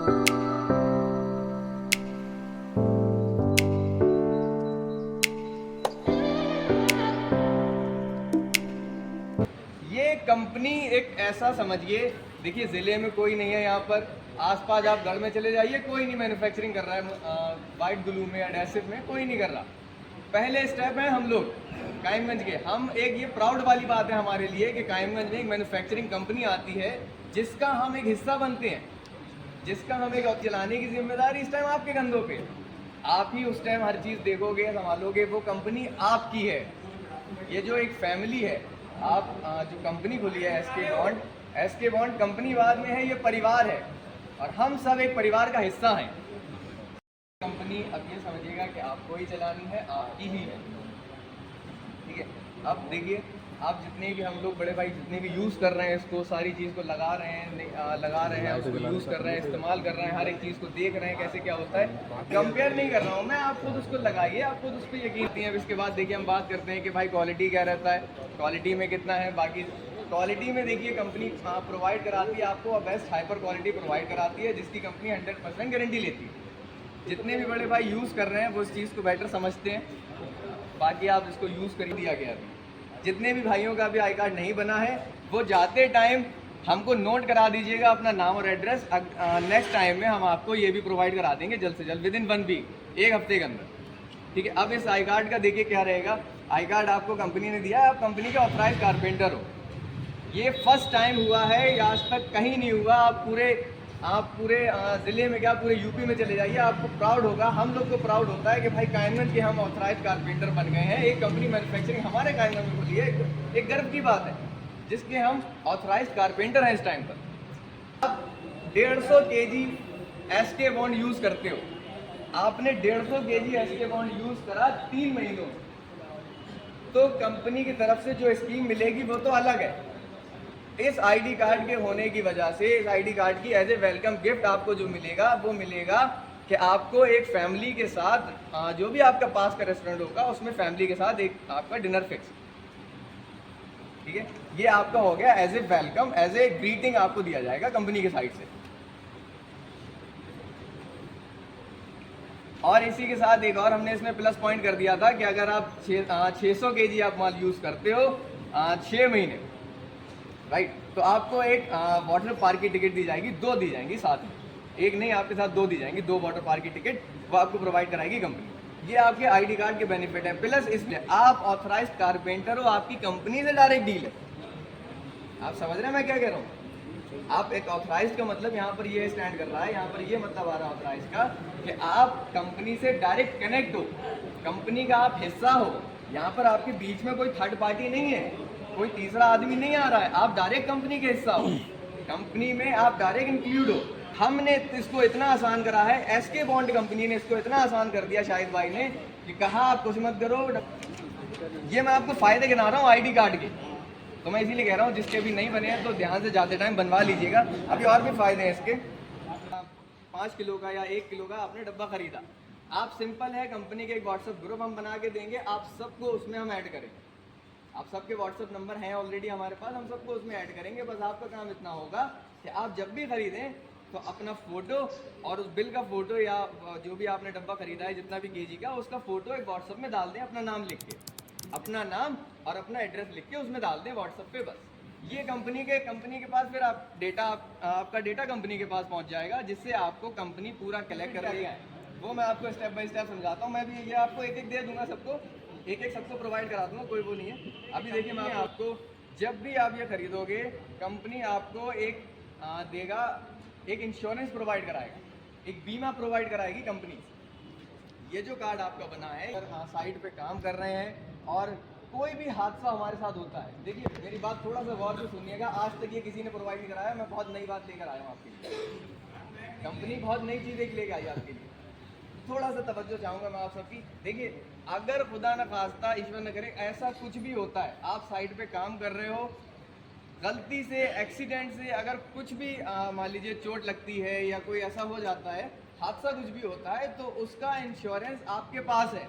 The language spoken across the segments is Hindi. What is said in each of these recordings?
ये कंपनी एक ऐसा समझिए, देखिए ज़िले में कोई नहीं है यहाँ पर, आसपास आप घर में चले जाइए कोई नहीं मैन्युफैक्चरिंग कर रहा है वाइट ग्लू में, एडेसिव में कोई नहीं कर रहा। पहले स्टेप है हम लोग कायमगंज के, हम एक ये प्राउड वाली बात है हमारे लिए कि कायमगंज में एक मैन्युफैक्चरिंग कंपनी आती है जिसका हम एक हिस्सा बनते हैं, जिसका हम एक चलाने की जिम्मेदारी इस टाइम आपके कंधों पे। आप ही उस टाइम हर चीज़ देखोगे, संभालोगे, वो कंपनी आपकी है। ये जो एक फैमिली है, आप जो कंपनी खोली है एस के बॉन्ड कंपनी बाद में है, ये परिवार है और हम सब एक परिवार का हिस्सा हैं। कंपनी अब ये समझिएगा कि आपको ही चलानी है, आपकी ही है, ठीक है। अब देखिए आप जितने भी हम लोग बड़े भाई जितने भी यूज़ कर रहे हैं इसको, सारी चीज़ को लगा रहे हैं उसको यूज़ कर रहे हैं, इस्तेमाल कर रहे हैं, हर एक चीज़ को देख रहे हैं कैसे क्या होता है। कंपेयर नहीं कर रहा हूँ मैं, आप खुद उसको लगाइए, आप खुद उस पर यकीन नहीं है। इसके बाद देखिए हम बात करते हैं कि भाई क्वालिटी क्या रहता है, क्वालिटी में कितना है। बाकी क्वालिटी में देखिए कंपनी प्रोवाइड कराती है आपको बेस्ट हाइपर क्वालिटी प्रोवाइड कराती है, जिसकी कंपनी 100% गारंटी लेती है। जितने भी बड़े भाई यूज़ कर रहे हैं वो इस चीज़ को बेटर समझते हैं, बाकी आप इसको यूज़ कर ही दिया गया अभी। जितने भी भाइयों का अभी आई कार्ड नहीं बना है वो जाते टाइम हमको नोट करा दीजिएगा अपना नाम और एड्रेस। नेक्स्ट टाइम में हम आपको ये भी प्रोवाइड करा देंगे जल्द से जल्द, विदिन 1 वीक, एक हफ्ते के अंदर, ठीक है। अब इस आई कार्ड का देखिए क्या रहेगा। आई कार्ड आपको कंपनी ने दिया है, आप कंपनी के ऑथराइज कारपेंटर हो। ये फर्स्ट टाइम हुआ है, आज तक कहीं नहीं हुआ। आप पूरे ज़िले में क्या पूरे यूपी में चले जाइए, आपको प्राउड होगा, हम लोग को प्राउड होता है कि भाई कायमगंज के हम ऑथराइज कारपेंटर बन गए हैं। एक कंपनी मैन्युफैक्चरिंग हमारे कायमगंज में खुली है, एक गर्व की बात है जिसके हम ऑथराइज कारपेंटर हैं इस टाइम पर। आप 150 kg एसके बॉन्ड यूज़ करते हो, आपने 150 kg एसके बॉन्ड यूज़ करा 3 महीनों, तो कंपनी की तरफ से जो स्कीम मिलेगी वो तो अलग है। इस आईडी कार्ड के होने की वजह से, इस आईडी कार्ड की एज ए वेलकम गिफ्ट आपको जो मिलेगा वो मिलेगा कि आपको एक फैमिली के साथ जो भी आपका पास का रेस्टोरेंट होगा उसमें फैमिली के साथ एक आपका डिनर फिक्स, ठीक है। ये आपका हो गया as a welcome, as a greeting आपको दिया जाएगा कंपनी के साइड से। और इसी के साथ एक और हमने इसमें प्लस पॉइंट कर दिया था कि अगर आप 600 kg आप माल यूज़ करते हो 6 महीने, राइट, तो आपको एक वाटर पार्क की टिकट दी जाएगी, 2 दी जाएंगी साथ में, एक नहीं आपके साथ 2 दी जाएंगी, 2 वाटर पार्क की टिकट वो आपको प्रोवाइड कराएगी कंपनी। ये आपके आईडी कार्ड के बेनिफिट है। प्लस इसमें आप ऑथराइज कारपेंटर हो, आपकी कंपनी से डायरेक्ट डील है। आप समझ रहे हैं मैं क्या कह रहा हूँ? आप एक ऑथराइज का मतलब यहाँ पर ये स्टैंड कर रहा है, यहाँ पर ये मतलब आ रहा है ऑथराइज का कि आप कंपनी से डायरेक्ट कनेक्ट हो, कंपनी का आप हिस्सा हो। यहाँ पर आपके बीच में कोई थर्ड पार्टी नहीं है, कोई तीसरा आदमी नहीं आ रहा है, आप डायरेक्ट कंपनी के हिस्सा हो, कंपनी में आप डायरेक्ट इंक्लूड हो। हमने इसको इतना आसान करा है, एसके बॉन्ड कंपनी ने इसको इतना आसान कर दिया शाहिद भाई ने कि कहा आप कुछ मत करो। ये मैं आपको फायदे गिना रहा हूँ आईडी कार्ड के, तो मैं इसीलिए कह रहा हूँ जिसके भी नहीं बने हैं तो ध्यान से जाते टाइम बनवा लीजिएगा। अभी और भी फायदे हैं इसके। 5 किलो का या 1 किलो का आपने डब्बा खरीदा, आप सिंपल है कंपनी के एक व्हाट्सएप ग्रुप हम बना के देंगे, आप सबको उसमें हम ऐड करेंगे। आप सबके व्हाट्सएप नंबर हैं ऑलरेडी हमारे पास, हम सबको उसमें ऐड करेंगे। बस आपका काम इतना होगा कि आप जब भी खरीदें तो अपना फ़ोटो और उस बिल का फ़ोटो या जो भी आपने डब्बा खरीदा है जितना भी केजी का, उसका फ़ोटो एक व्हाट्सएप में डाल दें, अपना नाम लिख के, अपना नाम और अपना एड्रेस लिख के उसमें डाल दें व्हाट्सएप पे। बस ये कंपनी के पास फिर आपका डेटा कंपनी के पास पहुंच जाएगा, जिससे आपको कंपनी पूरा कलेक्ट कर लेगा। वो मैं आपको स्टेप बाय स्टेप समझाता हूँ। मैं भी ये आपको एक एक दे दूंगा, सबको एक एक सबको प्रोवाइड करा दूंगा, कोई वो नहीं है। अभी देखिए मैं आपको जब भी आप ये खरीदोगे कंपनी आपको एक देगा, एक इंश्योरेंस प्रोवाइड कराएगा, एक बीमा प्रोवाइड कराएगी कंपनी। ये जो कार्ड आपका बना है, अगर साइट पे काम कर रहे हैं और कोई भी हादसा हमारे साथ होता है, देखिए मेरी बात थोड़ा सा गौर से सुनिएगा, आज तक ये किसी ने प्रोवाइड नहीं कराया, मैं बहुत नई बात लेकर आया हूँ आपके लिए। कंपनी बहुत नई चीज़ एक लेकर आई आपके लिए, थोड़ा सा तवज्जो चाहूँगा मैं आप सबकी। देखिए अगर खुदा न खास्ता ईश्वर न करे ऐसा कुछ भी होता है, आप साइट पे काम कर रहे हो, गलती से एक्सीडेंट से अगर कुछ भी मान लीजिए चोट लगती है या कोई ऐसा हो जाता है, हादसा कुछ भी होता है, तो उसका इंश्योरेंस आपके पास है,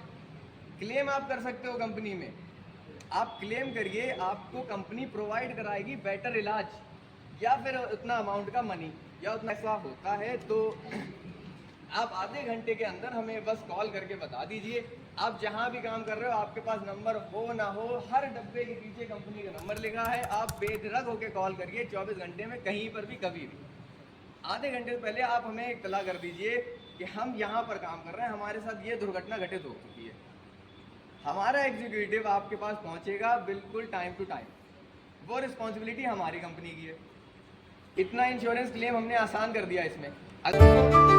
क्लेम आप कर सकते हो कंपनी में। आप क्लेम करिए, आपको कंपनी प्रोवाइड कराएगी बेटर इलाज या फिर उतना अमाउंट का मनी, या उतना ऐसा होता है तो आप आधे घंटे के अंदर हमें बस कॉल करके बता दीजिए। आप जहाँ भी काम कर रहे हो, आपके पास नंबर हो ना हो, हर डब्बे के पीछे कंपनी का नंबर लिखा है। आप बेधड़क होकर कॉल करिए 24 घंटे में, कहीं पर भी, कभी भी। आधे घंटे से पहले आप हमें इत्तला कर दीजिए कि हम यहाँ पर काम कर रहे हैं, हमारे साथ ये दुर्घटना घटित हो चुकी है। हमारा एग्जीक्यूटिव आपके पास पहुँचेगा बिल्कुल टाइम टू टाइम। वो रिस्पॉन्सिबिलिटी हमारी कंपनी की है। इतना इंश्योरेंस क्लेम हमने आसान कर दिया इसमें। अगर